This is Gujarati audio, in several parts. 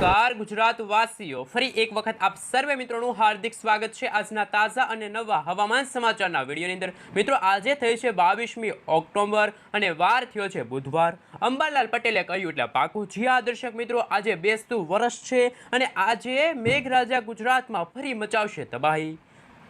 નમસ્કાર ગુજરાત વાસીઓ, ફરી એક વખત આપ સર્વે મિત્રોનું હાર્દિક સ્વાગત છે આજના તાજા અને નવા હવામાન સમાચારના વિડીયોની અંદર। મિત્રો આજે થઈ છે 22મી ઓક્ટોબર અને વાર થયો છે બુધવાર। અંબાલાલ પટેલે કહ્યું એટલે પાકું। જી હા દર્શક મિત્રો, આજે બેસતું વર્ષ છે અને આજે મેઘરાજા ગુજરાતમાં ફરી મચાવશે તબાહી।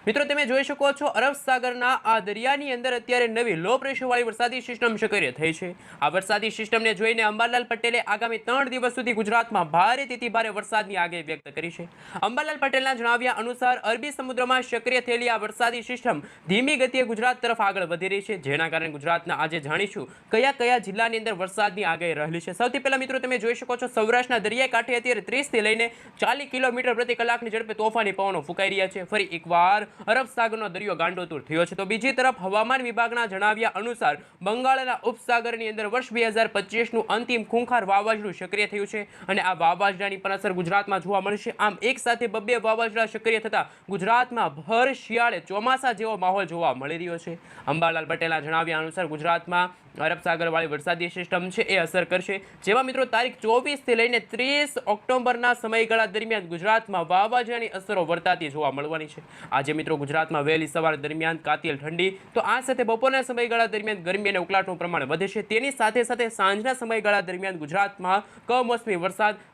મિત્રો તમે જોઈ શકો છો અરબ સાગરના આ દરિયાની અંદર અત્યારે નવી લો પ્રેશરવાળી વરસાદી સિસ્ટમ સક્રિય થઈ છે। આ વરસાદી સિસ્ટમને જોઈને અંબાલાલ પટેલે આગામી 3 દિવસ સુધી ગુજરાતમાં ભારેથી ભારે વરસાદની આગાહી વ્યક્ત કરી છે। અંબાલાલ પટેલના જણાવ્યા અનુસાર અરબી સમુદ્રમાં સક્રિય થયેલી આ વરસાદી સિસ્ટમ ધીમી ગતિએ ગુજરાત તરફ આગળ વધી રહી છે, જેના કારણે ગુજરાતના આજે જાણીશું કયા જિલ્લાની અંદર વરસાદની આગાહી રહેલી છે। સૌથી પહેલા મિત્રો તમે જોઈ શકો છો સૌરાષ્ટ્રના દરિયાઈ કાંઠે અત્યારે 30 થી લઈને 40 કિલોમીટર પ્રતિ કલાકની ઝડપે તોફાની પવનો ફૂંકાઈ રહ્યા છે। ફરી એકવાર અરબ સાગરનો દરિયો ગાંડોતુર થયો છે। તો બીજી તરફ હવામાન વિભાગના જણાવ્યા અનુસાર બંગાળના ઉપસાગરની અંદર વર્ષ 2025નું અંતિમ ખૂંખાર વાવાઝોડું સક્રિય થયું છે અને આ વાવાઝોડાની પણ અસર ગુજરાતમાં જોવા મળશે। આમ એક સાથે બબ્બે વાવાઝોડા સક્રિય થતા ગુજરાતમાં ભર શિયાળે ચોમાસા જેવો માહોલ જોવા મળી રહ્યો છે। અંબાલાલ પટેલના જણાવ્યા અનુસાર ગુજરાતમાં અરબ સાગરવાળી વરસાદી સિસ્ટમ છે એ અસર કરશે, જેમાં મિત્રો તારીખ 24 થી લઈને 30 ઓક્ટોબરના સમયગાળા દરમિયાન ગુજરાતમાં વાવાઝોડાની અસરો વર્તાતી જોવા મળવાની છે। આજે મિત્રો ગુજરાતમાં વહેલી સવાર દરમિયાન કાતિલ ઠંડી, તો આ સાથે બપોરના સમયગાળા દરમિયાન ગરમી અને ઉકળાટનું પ્રમાણ વધશે। તેની સાથે સાંજના સમયગાળા દરમિયાન ગુજરાતમાં કમોસમી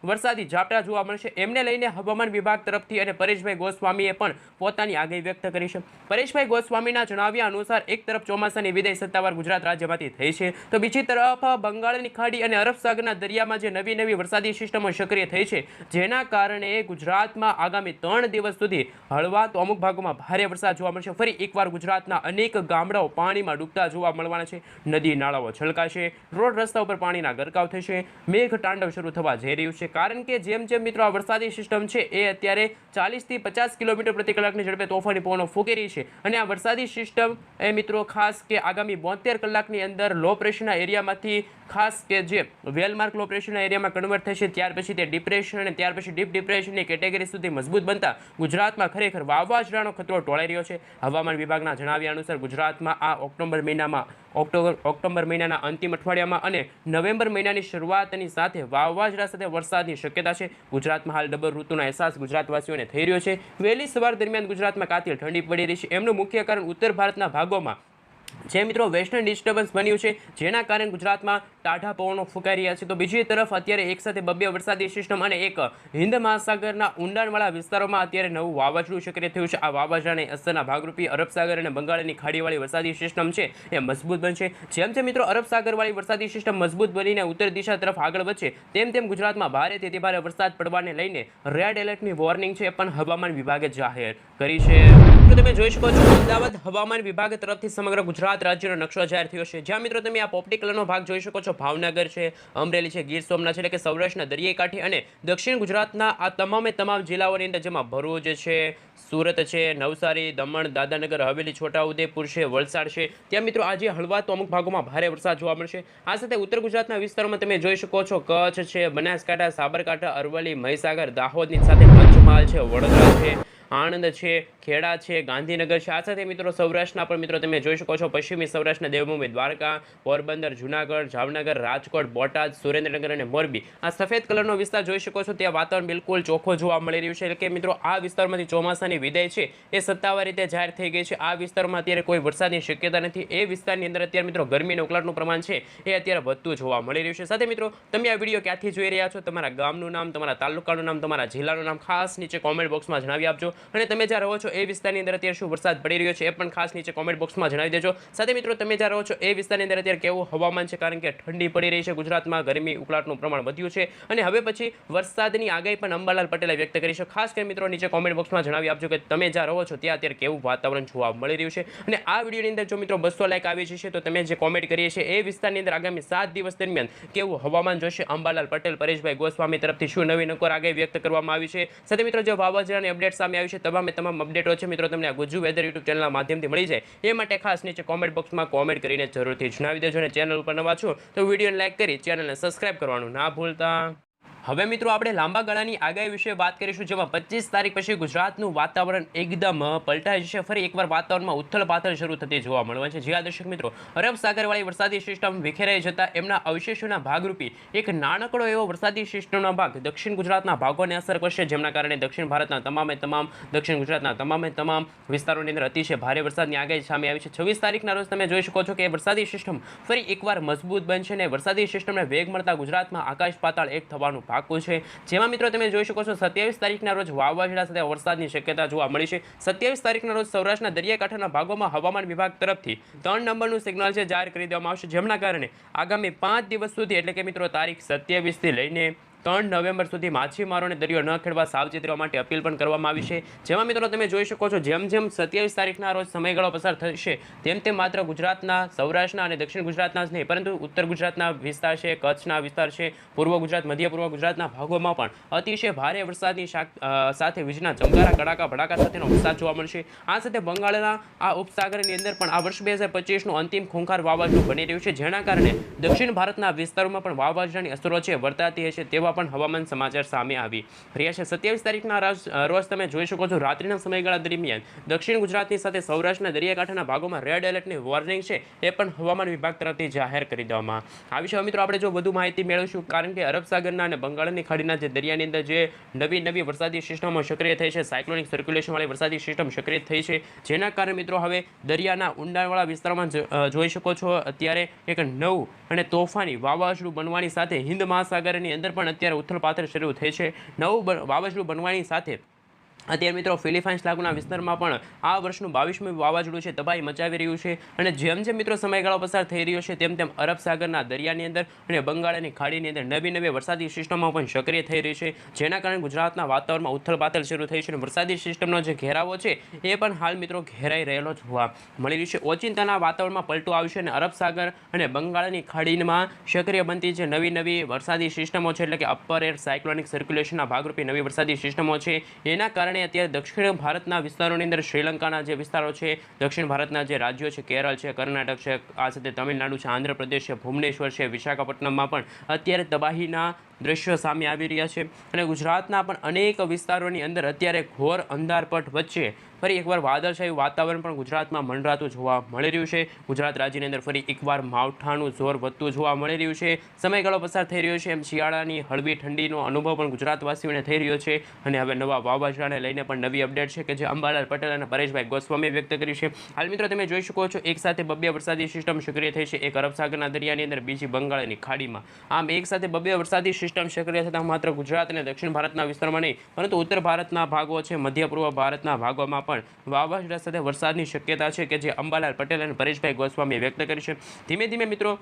વરસાદી ઝાપટા જોવા મળશે। એમને લઈને હવામાન વિભાગ તરફથી અને પરેશભાઈ ગોસ્વામીએ પણ પોતાની આગાહી વ્યક્ત કરી છે। પરેશભાઈ ગોસ્વામીના જણાવ્યા અનુસાર એક તરફ ચોમાસાની વિદાય સત્તાવાર ગુજરાત રાજ્યમાંથી થઈ છે, તો બીજી તરફ બંગાળની ખાડી અને અરબ સાગરના દરિયામાં જે નવી વરસાદી સિસ્ટમો સક્રિય થઈ છે, જેના કારણે ગુજરાતમાં આગામી 3 દિવસ સુધી હળવા તો અમુક ભાગોમાં ભારે વરસાદ જોવા મળશે। ફરી એકવાર ગુજરાતના અનેક ગામડાઓ પાણીમાં ડૂબતા જોવા મળવાના છે, નદી નાળાઓ છલકાશે, રોડ રસ્તા ઉપર પાણીના ગરકાવ થશે, મેઘ તાંડવ શરૂ થવા જઈ રહ્યું છે। કારણ કે જેમ મિત્રો આ વરસાદી સિસ્ટમ છે એ અત્યારે 40 થી 50 કિલોમીટર પ્રતિ કલાકની ઝડપે તોફાની પવનો ફૂંકી રહી છે અને આ વરસાદી સિસ્ટમ એ મિત્રો ખાસ કે આગામી 72 કલાકની અંદર લો પ્રેશરના એરિયામાંથી ખાસ કે જે વેલમાર્ક લો પ્રેશરના એરિયામાં કન્વર્ટ થશે, ત્યાર પછી તે ડિપ્રેશન અને ત્યાર પછી ડીપ ડિપ્રેશનની કેટેગરી સુધી મજબૂત બનતા ગુજરાતમાં ખરેખર વાવાઝોડાનો ખતરો ટોળાઈ રહ્યો છે। હવામાન વિભાગના જણાવ્યા અનુસાર ગુજરાતમાં આ ઓક્ટોબર મહિનાના અંતિમ અઠવાડિયામાં અને નવેમ્બર મહિનાની શરૂઆતની સાથે વાવાઝોડા સાથે વરસાદની શક્યતા છે। ગુજરાતમાં હાલ ડબલ ઋતુનો અહેસાસ ગુજરાતવાસીઓને થઈ રહ્યો છે। વહેલી સવાર દરમિયાન ગુજરાતમાં કાતિલ ઠંડી પડી રહી છે। એમનું મુખ્ય કારણ ઉત્તર ભારતના ભાગોમાં જે મિત્રો વેસ્ટર્ન ડિસ્ટર્બન્સ બન્યું છે, જેના કારણે ગુજરાતમાં ટાઢા પવનો ફૂંકાઈ રહ્યા છે। તો બીજી તરફ અત્યારે એક સાથે બબ્બે વરસાદી સિસ્ટમ અને એક હિન્દ મહાસાગરના ઊંડાણવાળા વિસ્તારોમાં અત્યારે નવું વાવાઝોડું સક્રિય થયું છે। આ વાવાઝોડાની અસરના ભાગરૂપે અરબ સાગર અને બંગાળની ખાડીવાળી વરસાદી સિસ્ટમ છે એ મજબૂત બનશે। જેમ મિત્રો અરબ સાગરવાળી વરસાદી સિસ્ટમ મજબૂત બનીને ઉત્તર દિશા તરફ આગળ વધશે, તેમ ગુજરાતમાં ભારેથી ભારે વરસાદ પડવાને લઈને રેડ એલર્ટની વોર્નિંગ છે પણ હવામાન વિભાગે જાહેર કરી છે। તો તમે જોઈ શકો છો અમદાવાદ હવામાન વિભાગ તરફથી સમગ્ર ગુજરાત રાજ્યનો નકશો જાહેર થયો છે, જ્યાં મિત્રો તમે આ પોપટી કલરનો ભાગ જોઈ શકો છો ભાવનગર છે, અમરેલી છે, ગીર સોમનાથ છે, એટલે કે સૌરાષ્ટ્રના દરિયાઈ કાંઠે અને દક્ષિણ ગુજરાતના આ તમામ જિલ્લાઓની અંદર, જેમાં ભરૂચ છે, સુરત છે, નવસારી, દમણ, દાદરાનગર હવેલી, છોટાઉદેપુર છે, વલસાડ છે, ત્યાં મિત્રો આજે હળવા તો અમુક ભાગોમાં ભારે વરસાદ જોવા મળશે। આ સાથે ઉત્તર ગુજરાતના વિસ્તારોમાં તમે જોઈ શકો છો કચ્છ છે, બનાસકાંઠા, સાબરકાંઠા, અરવલ્લી, મહીસાગર, દાહોદની સાથે પંચમહાલ છે, વડોદરા છે, આણંદ છે, ખેડા છે, ગાંધીનગર છે। આ સાથે મિત્રો સૌરાષ્ટ્રના પણ મિત્રો તમે જોઈ શકો છો પશ્ચિમી સૌરાષ્ટ્રના દેવભૂમિ દ્વારકા, પોરબંદર, જુનાગઢ, જામનગર, રાજકોટ, બોટાદ, સુરેન્દ્રનગર અને મોરબી, આ સફેદ કલરનો વિસ્તાર જોઈ શકો છો, ત્યાં વાતાવરણ બિલકુલ ચોખ્ખું જોવા મળી રહ્યું છે। એટલે કે મિત્રો આ વિસ્તારમાંથી ચોમાસાની વિદાય છે એ સત્તાવાર રીતે જાહેર થઈ ગઈ છે। આ વિસ્તારમાં અત્યારે કોઈ વરસાદની શક્યતા નથી। એ વિસ્તારની અંદર અત્યારે મિત્રો ગરમી અને ઉકળાટનું પ્રમાણ છે એ અત્યારે વધતું જોવા મળી રહ્યું છે। સાથે મિત્રો તમે આ વિડીયો ક્યાંથી જોઈ રહ્યા છો, તમારા ગામનું નામ, તમારા તાલુકાનું નામ, તમારા જિલ્લાનું નામ ખાસ નીચે કોમેન્ટ બોક્સમાં જણાવી આપજો અને તમે જ્યાં રહો છો એ વિસ્તારની અંદર અત્યારે શું વરસાદ પડી રહ્યો છે એ પણ ખાસ નીચે કોમેન્ટ બોક્સમાં જણાવી દેજો। સાથે મિત્રો તમે જ્યાં રહો છો એ વિસ્તારની અંદર અત્યારે કેવું હવામાન છે, કારણ કે ઠંડી પડી રહી છે, ગુજરાતમાં ગરમી ઉકળાટનું પ્રમાણ વધ્યું છે અને હવે પછી વરસાદની આગાહી પણ અંબાલાલ પટેલે વ્યક્ત કરી છે। ખાસ કરીને મિત્રો નીચે કોમેન્ટ બોક્સમાં જણાવી આપજો કે તમે જ્યાં રહો છો ત્યાં અત્યારે કેવું વાતાવરણ જોવા મળી રહ્યું છે। અને આ વિડીયોની અંદર જો મિત્રો 200 લાઈક આવી જશે તો તમે જે કોમેન્ટ કરીએ છીએ એ વિસ્તારની અંદર આગામી 7 દિવસ દરમિયાન કેવું હવામાન જોશે, અંબાલાલ પટેલ, પરેશભાઈ ગોસ્વામી તરફથી શું નવી નકોર આગાહી વ્યક્ત કરવામાં આવી છે। સાથે મિત્રો જે વાવાઝોડાની અપડેટ સામે આવી છે તમામ અપડેટો છે મિત્રો તમને આ ગુજ્જુ વેધર યુટ્યુબ ચેનલના માધ્યમથી મળી જાય એ માટે ખાસ નીચે કોમેન્ટ બોક્સમાં કોમેન્ટ કરીને જરૂરથી જણાવી દેજો અને ચેનલ ઉપર નવા છો તો વિડીયોને લાઈક કરી ચેનલને સબસ્ક્રાઇબ કરવાનું ના ભૂલતા। હવે મિત્રો આપણે લાંબા ગાળાની આગાહી વિશે વાત કરીશું, જેમાં 25 તારીખ પછી ગુજરાતનું વાતાવરણ એકદમ પલટાઈ જશે. ફરી એકવાર વાતાવરણમાં ઉથલપાથલ શરૂ થતી જોવા મળવાની છે. જ્યાં દર્શક મિત્રો અરબ સાગરવાળી વરસાદી સિસ્ટમ વિખેરાઈ જતા એમના અવશેષોના ભાગરૂપી એક નાનકડો એવો વરસાદી સિસ્ટમનો ભાગ દક્ષિણ ગુજરાતના ભાગોને અસર કરશે, જેમના કારણે દક્ષિણ ભારતના દક્ષિણ ગુજરાતના તમામ વિસ્તારોની અંદર અતિશય ભારે વરસાદની આગાહી સામે આવી છે. 26 તારીખના રોજ તમે જોઈ શકો છો કે વરસાદી સિસ્ટમ ફરી એકવાર મજબૂત બનશે અને વરસાદી સિસ્ટમને વેગ મળતા ગુજરાતમાં આકાશ પાતાળ એક થવાનું પાકું છે. જેમાં મિત્રો તમે જોઈ શકો છો 27 તારીખના રોજ વાવાઝોડા સાથે વરસાદની શક્યતા જોવા મળી છે. 27 તારીખના રોજ સૌરાષ્ટ્રના દરિયાકાંઠાના ભાગોમાં હવામાન વિભાગ તરફથી 3 નંબરનું સિગ્નલ છે જાહેર કરી દેવામાં આવશે, જેમના કારણે આગામી 5 દિવસ સુધી એટલે કે મિત્રો તારીખ 27 થી લઈને 3 નવેમ્બર સુધી માછીમારોને દરિયો ન ખેડવા સાવચેત રહેવા માટે અપીલ પણ કરવામાં આવી છે. જેમાં મિત્રો તમે જોઈ શકો છો જેમ 27 તારીખના રોજ સમયગાળો પસાર થશે તેમ માત્ર ગુજરાતના સૌરાષ્ટ્રના અને દક્ષિણ ગુજરાતના જ નહીં, પરંતુ ઉત્તર ગુજરાતના વિસ્તાર છે, કચ્છના વિસ્તાર છે, પૂર્વ ગુજરાત, મધ્ય પૂર્વ ગુજરાતના ભાગોમાં પણ અતિશય ભારે વરસાદની સાથે વીજળીના ચમકારા, કડાકા ભડાકા સાથેનો વરસાદ જોવા મળશે. આ સાથે બંગાળના આ ઉપસાગરની અંદર પણ આ વર્ષ 2025નું અંતિમ ખૂંખાર વાવાઝોડું બની રહ્યું છે, જેના કારણે દક્ષિણ ભારતના વિસ્તારોમાં પણ વાવાઝોડાની અસરો છે વર્તાતી હશે તેવા પણ હવામાન સમાચાર સામે આવી રહ્યા છે. 27 તારીખના રોજ તમે જોઈ શકો છો રાત્રિના સમયગાળા દરમિયાન દક્ષિણ ગુજરાતની સાથે સૌરાષ્ટ્રના દરિયાકાંઠાના ભાગોમાં રેડ એલર્ટની વોર્નિંગ છે એ પણ હવામાન વિભાગ તરફથી જાહેર કરી દેવામાં આવી છે. મિત્રો આપણે જો વધુ માહિતી મેળવીશું, કારણ કે અરબ સાગરના અને બંગાળની ખાડીના જે દરિયાની અંદર જે નવી વરસાદી સિસ્ટમો સક્રિય થઈ છે, સાયક્લોનિક સર્ક્યુલેશનવાળી વરસાદી સિસ્ટમ સક્રિય થઈ છે, જેના કારણે મિત્રો હવે દરિયાના ઊંડાણવાળા વિસ્તારમાં જોઈ શકો છો અત્યારે એક નવું અને તોફાની વાવાઝોડું બનવાની સાથે હિન્દ મહાસાગરની અંદર પણ અત્યારે ઉથલપાથલ શરૂ થઈ છે. નવું વાવાઝોડું બનવાની સાથે અત્યારે મિત્રો ફિલિપાઇન્સ લાગુના વિસ્તારમાં પણ આ વર્ષનું 22મું વાવાઝોડું છે તબાહી મચાવી રહ્યું છે. અને જેમ મિત્રો સમયગાળો પસાર થઈ રહ્યો છે તેમ અરબ સાગરના દરિયાની અંદર અને બંગાળની ખાડીની અંદર નવી વરસાદી સિસ્ટમો પણ સક્રિય થઈ રહી છે, જેના કારણે ગુજરાતના વાતાવરણમાં ઉથલપાથલ શરૂ થઈ છે અને વરસાદી સિસ્ટમનો જે ઘેરાવો છે એ પણ હાલ મિત્રો ઘેરાઈ રહેલો જોવા મળી રહ્યું છે. ઓચિંતાના વાતાવરણમાં પલટો આવશે અને અરબ સાગર અને બંગાળની ખાડીમાં સક્રિય બનતી જે નવી વરસાદી સિસ્ટમો છે, એટલે કે અપર એર સાયક્લોનિક સર્ક્યુલેશનના ભાગરૂપે નવી વરસાદી સિસ્ટમો છે, એના કારણે અત્યારે દક્ષિણ ભારતના વિસ્તારોની અંદર શ્રીલંકાના જે વિસ્તારો છે, દક્ષિણ ભારતના જે રાજ્યો છે, કેરળ છે, કર્ણાટક છે, આ સાથે તમિલનાડુ છે, આંધ્રપ્રદેશ છે, ભુવનેશ્વર છે, વિશાખાપટ્ટનમમાં પણ અત્યારે તબાહીના દ્રશ્યો સામે આવી રહ્યા છે. અને ગુજરાતના પણ અનેક વિસ્તારોની અંદર અત્યારે ઘોર અંધારપટ વચ્ચે ફરી એકવાર વાદળછાયું વાતાવરણ પણ ગુજરાતમાં મંડરાતું જોવા મળી રહ્યું છે. ગુજરાત રાજ્યની અંદર ફરી એકવાર માવઠાનું જોર વધતું જોવા મળી રહ્યું છે. સમયગાળો પસાર થઈ રહ્યો છે એમ શિયાળાની હળવી ઠંડીનો અનુભવ પણ ગુજરાતવાસીઓને થઈ રહ્યો છે. અને હવે નવા વાવાઝોડાને લઈને પણ નવી અપડેટ છે કે જે અંબાલાલ પટેલ અને પરેશભાઈ ગોસ્વામીએ વ્યક્ત કરી છે. હાલ મિત્રો તમે જોઈ શકો છો એક સાથે બબ્બે વરસાદી સિસ્ટમ સક્રિય થઈ છે, એક અરબ સાગરના દરિયાની અંદર, બીજી બંગાળની ખાડીમાં. આમ એક સાથે બબ્બે વરસાદી સિસ્ટમ સક્રિય થતાં માત્ર ગુજરાત અને દક્ષિણ ભારતના વિસ્તારમાં નહીં, પરંતુ ઉત્તર ભારતના ભાગો છે, મધ્ય પૂર્વ ભારતના ભાગોમાં પણ વાવાઝોડા સાથે વરસાદની શક્યતા છે કે જે અંબાલાલ પટેલ અને પરેશભાઈ ગોસ્વામીએ વ્યક્ત કરી છે. ધીમે મિત્રો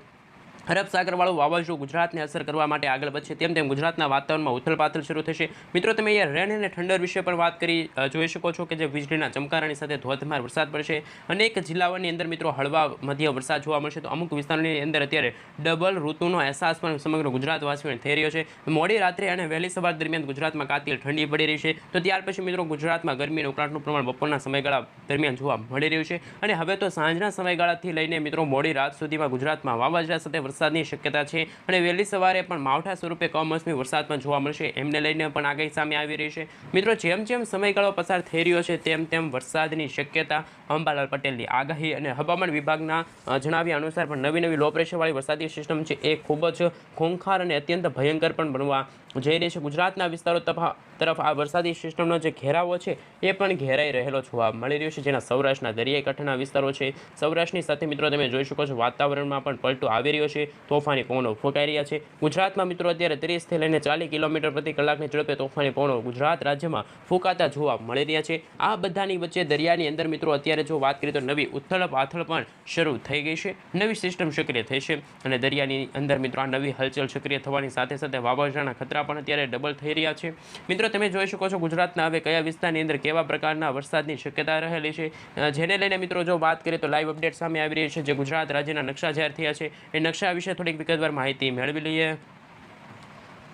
અરબ સાગરવાળું વાવાઝોડું ગુજરાતને અસર કરવા માટે આગળ વધશે તેમ ગુજરાતના વાતાવરણમાં ઉથલપાથલ શરૂ થશે. મિત્રો તમે અહીંયા રેન અને ઠંડર વિશે પણ વાત કરી જોઈ શકો છો કે જે વીજળીના ચમકારાની સાથે ધોધમાર વરસાદ પડશે. અનેક જિલ્લાઓની અંદર મિત્રો હળવા મધ્ય વરસાદ જોવા મળશે, તો અમુક વિસ્તારોની અંદર અત્યારે ડબલ ઋતુનો અહેસાસ પણ સમગ્ર ગુજરાતવાસીઓને થઈ રહ્યો છે. મોડી રાત્રે અને વહેલી સવાર દરમિયાન ગુજરાતમાં કાતિલ ઠંડી પડી રહી છે, તો ત્યાર પછી મિત્રો ગુજરાતમાં ગરમી અને ઉકળાટનું પ્રમાણ બપોરના સમયગાળા દરમિયાન જોવા મળી રહ્યું છે. અને હવે તો સાંજના સમયગાળાથી લઈને મિત્રો મોડી રાત સુધીમાં ગુજરાતમાં વાવાઝોડા સાથે વરસાદની શક્યતા છે અને વહેલી સવારે પણ માવઠા સ્વરૂપે કમોસમી વરસાદ પણ જોવા મળશે, એમને લઈને પણ આગાહી સામે આવી રહી છે. મિત્રો જેમ સમયગાળો પસાર થઈ રહ્યો છે તેમ વરસાદની શક્યતા અંબાલાલ પટેલની આગાહી અને હવામાન વિભાગના જણાવ્યા અનુસાર પણ નવી લો પ્રેશરવાળી વરસાદી સિસ્ટમ છે એ ખૂબ જ ખૂંખાર અને અત્યંત ભયંકર પણ બનવા જઈ રહી છે. ગુજરાતના વિસ્તારો તરફ આ વરસાદી સિસ્ટમનો જે ઘેરાવો છે એ પણ ઘેરાઈ રહેલો જોવા મળી રહ્યો છે, જેના સૌરાષ્ટ્રના દરિયાઈ કાંઠાના વિસ્તારો છે. સૌરાષ્ટ્રની સાથે મિત્રો તમે જોઈ શકો છો વાતાવરણમાં પણ પલટો આવી રહ્યો છે, તોફાની પવનો ફૂંકાઈ રહ્યા છે. ગુજરાતમાં મિત્રો અત્યારે 30 થી લઈને 40 કિલોમીટર પ્રતિ કલાકની ઝડપે તોફાની પવનો ગુજરાત રાજ્યમાં ફૂંકાતા જોવા મળી રહ્યા છે. આ બધાની વચ્ચે દરિયાની અંદર મિત્રો અત્યારે જો વાત કરીએ તો નવી ઉથલ પાથલ પણ શરૂ થઈ ગઈ છે, નવી સિસ્ટમ સક્રિય થઈ છે અને દરિયાની અંદર મિત્રો આ નવી હલચલ સક્રિય થવાની સાથે વાવાઝોડાના ખતરા પણ અત્યારે ડબલ થઈ રહ્યા છે. મિત્રો તમે જોઈ શકો છો ગુજરાતના હવે કયા વિસ્તારની અંદર કેવા પ્રકારના વરસાદની શક્યતા રહેલી છે, જેને લઈને મિત્રો જો વાત કરીએ તો લાઈવ અપડેટ સામે આવી રહી છે. જે ગુજરાત રાજ્યના નકશા જાહેર થયા છે એ નકશા વિશે થોડીક વિગતવાર માહિતી મેળવી લઈએ.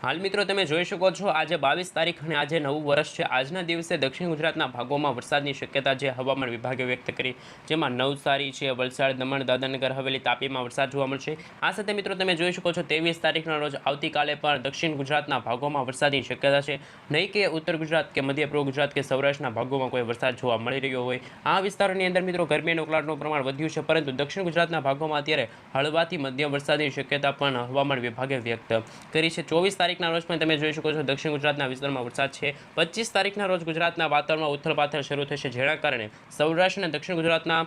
હાલ મિત્રો તમે જોઈ શકો છો આજે 22 તારીખ અને આજે નવું વર્ષ છે. આજના દિવસે દક્ષિણ ગુજરાતના ભાગોમાં વરસાદની શક્યતા જે હવામાન વિભાગે વ્યક્ત કરી, જેમાં નવસારી છે, વલસાડ, દમણ, દાદરાનગર હવેલી, તાપીમાં વરસાદ જોવા મળશે. આ સાથે મિત્રો તમે જોઈ શકો છો 23 તારીખના રોજ આવતીકાલે પણ દક્ષિણ ગુજરાતના ભાગોમાં વરસાદની શક્યતા છે. નહીં કે ઉત્તર ગુજરાત કે મધ્ય પૂર્વ ગુજરાત કે સૌરાષ્ટ્રના ભાગોમાં કોઈ વરસાદ જોવા મળી રહ્યો હોય. આ વિસ્તારોની અંદર મિત્રો ગરમી અને ઉકળાટનું પ્રમાણ વધ્યું છે, પરંતુ દક્ષિણ ગુજરાતના ભાગોમાં અત્યારે હળવાથી મધ્યમ વરસાદની શક્યતા પણ હવામાન વિભાગે વ્યક્ત કરી છે. 24 તારીખના રોજ પણ તમે જોઈ શકો છો દક્ષિણ ગુજરાતના વિસ્તારમાં વરસાદ છે. 25 તારીખના રોજ ગુજરાતના વાતાવરણમાં ઉથલપાથલ શરૂ થશે, જેના કારણે સૌરાષ્ટ્ર અને દક્ષિણ ગુજરાતના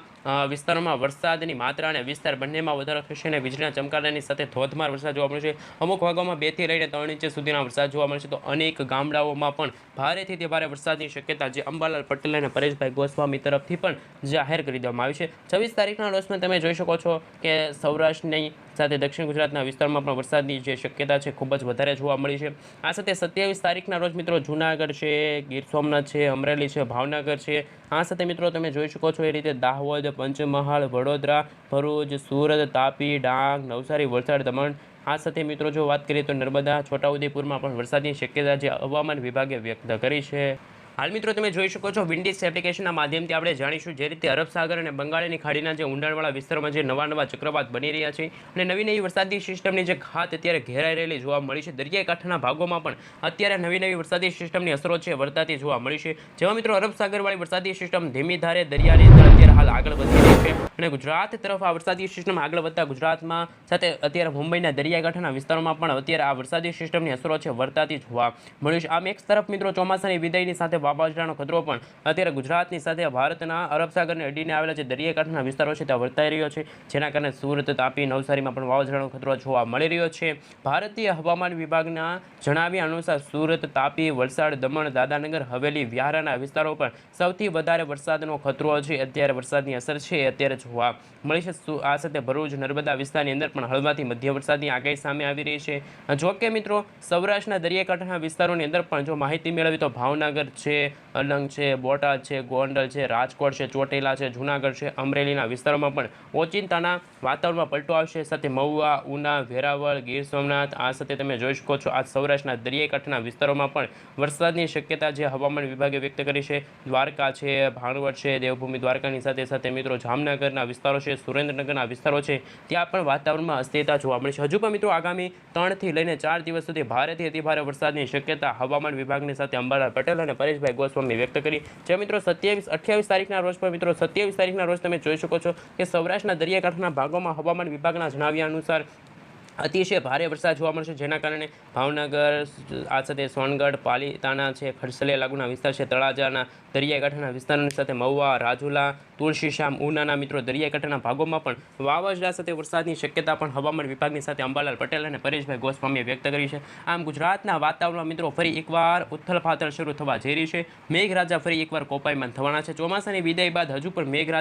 વિસ્તારોમાં વરસાદની માત્રા અને વિસ્તાર બંનેમાં વધારો થશે અને વીજળીના ચમકારાની સાથે ધોધમાર વરસાદ જોવા મળશે. અમુક ભાગોમાં 2 થી લઈને 3 ઇંચ સુધીના વરસાદ જોવા મળશે. તો અનેક ગામડાઓમાં પણ ભારેથી તે ભારે વરસાદની શક્યતા જે અંબાલાલ પટેલ અને પરેશભાઈ ગોસ્વામી તરફથી પણ જાહેર કરી દેવામાં આવી છે. 26 તારીખના રોજ પણ તમે જોઈ શકો છો કે સૌરાષ્ટ્રની સાથે દક્ષિણ ગુજરાતના વિસ્તારમાં પણ વરસાદની જે શક્યતા છે ખૂબ જ વધારે જોવા મળી છે. આ સાથે 27 તારીખના રોજ મિત્રો જૂનાગઢ છે, ગીર સોમનાથ છે, અમરેલી છે, ભાવનગર છે. આ સાથે મિત્રો તમે જોઈ શકો છો એ રીતે દાહોદ, પંચમહાલ, વડોદરા, ભરૂચ, સુરત, તાપી, ડાંગ, નવસારી, વલસાડ, દમણ. આ સાથે મિત્રો જો વાત કરીએ તો નર્મદા, છોટાઉદેપુરમાં પણ વરસાદની શક્યતા જે હવામાન વિભાગે વ્યક્ત કરી છે. હાલ મિત્રો તમે જોઈ શકો છો વિન્ડીઝ એપ્લિકેશનના માધ્યમથી આપણે જાણીશું જે રીતે અરબ સાગર અને બંગાળની ખાડીના જે ઊંડાણવાળા વિસ્તારોમાં જે નવા ચક્રવાત બની રહ્યા છે અને નવી વરસાદી સિસ્ટમની જે ઘાત અત્યારે ઘેરાઈ રહેલી જોવા મળી છે. દરિયાઈ કાંઠાના ભાગોમાં પણ અત્યારે નવી વરસાદી સિસ્ટમની અસરો છે વર્તાતી જોવા મળી છે. જેમાં મિત્રો અરબ સાગરવાળી વરસાદી સિસ્ટમ ધીમી ધારે દરિયાની અંદર અત્યારે હાલ આગળ વધી રહી છે અને ગુજરાત તરફ આ વરસાદી સિસ્ટમ આગળ વધતા ગુજરાતમાં સાથે અત્યારે મુંબઈના દરિયાકાંઠાના વિસ્તારોમાં પણ અત્યારે આ વરસાદી સિસ્ટમની અસરો છે વર્તાતી જોવા મળી છે. આમ એક તરફ મિત્રો ચોમાસાની વિદાયની સાથે વાવાઝોડાનો ખતરો પણ અત્યારે ગુજરાતની સાથે ભારતના અરબ સાગરને અડીને આવેલા જે દરિયાકાંઠાના વિસ્તારો છે ત્યાં વર્તાઈ રહ્યો છે, જેના કારણે સુરત, તાપી, નવસારીમાં પણ વાવાઝોડાનો ખતરો જોવા મળી રહ્યો છે. ભારતીય હવામાન વિભાગના જણાવ્યા અનુસાર સુરત, તાપી, વલસાડ, દમણ, દાદરાનગર હવેલી, વ્યારાના વિસ્તારો પર સૌથી વધારે વરસાદનો ખતરો છે અત્યારે વરસાદની અસર છે અત્યારે જોવા મળી છે. આ સાથે ભરૂચ, નર્મદા વિસ્તારની અંદર પણ હળવાથી મધ્ય વરસાદની આગાહી સામે આવી રહી છે. જો કે મિત્રો સૌરાષ્ટ્રના દરિયાકાંઠાના વિસ્તારોની અંદર પણ જો માહિતી મેળવી તો ભાવનગર છે, અલંગ છે, બોટાદ છે, ગોંડલ છે, રાજકોટ છે, ચોટીલા છે, જૂનાગઢ છે, અમરેલીના વિસ્તારોમાં પણ ઓચિંતાના વાતાવરણમાં પલટો આવશે. સાથે મહુવા, ઉના, વેરાવળ, ગીર સોમનાથ. આ સાથે તમે જોઈ શકો છો આ સૌરાષ્ટ્રના દરિયાકાંઠાના વિસ્તારોમાં પણ વરસાદની શક્યતા જે હવામાન વિભાગે વ્યક્ત કરી છે. દ્વારકા છે, ભાણવડ છે, દેવભૂમિ દ્વારકાની સાથે મિત્રો જામનગરના વિસ્તારો છે, સુરેન્દ્રનગરના વિસ્તારો છે, ત્યાં પણ વાતાવરણમાં અસ્થિરતા જોવા મળી છે. હજુ પણ મિત્રો આગામી 3 થી લઈને 4 દિવસ સુધી ભારેથી અતિભારે વરસાદની શક્યતા હવામાન વિભાગની સાથે અંબાલાલ પટેલ અને પરેશભાઈ ગોસ્વામી વ્યક્ત કરી છે. મિત્રો 28 તારીખના રોજ પણ મિત્રો 27 તારીખના રોજ તમે જોઈ શકો છો કે સૌરાષ્ટ્રના દરિયાકાંઠાના ભાગોમાં હવામાન વિભાગના જણાવ્યા અનુસાર અતિશય ભારે વરસાદ જોવા મળશે, જેના કારણે ભાવનગર, આ સાથે સોનગઢ, પાલીતાણા છે, ખડસલિયા લાગુના વિસ્તાર છે, તળાજાના દરિયાકાંઠાના વિસ્તારોની સાથે મહુવા, રાજુલા, તુલસીશ્યામ, ઉનાના મિત્રો દરિયાકાંઠાના ભાગોમાં પણ વાવાઝોડા સાથે વરસાદની શક્યતા પણ હવામાન વિભાગની સાથે અંબાલાલ પટેલ અને પરેશભાઈ ગોસ્વામીએ વ્યક્ત કરી છે. આમ ગુજરાતના વાતાવરણમાં મિત્રો ફરી એકવાર ઉથલપાથલ શરૂ થવા જઈ રહી છે. મેઘરાજા ફરી એકવાર કોપાયમાન થવાના છે. ચોમાસાની વિદાય બાદ હજુ પણ મેઘરાજા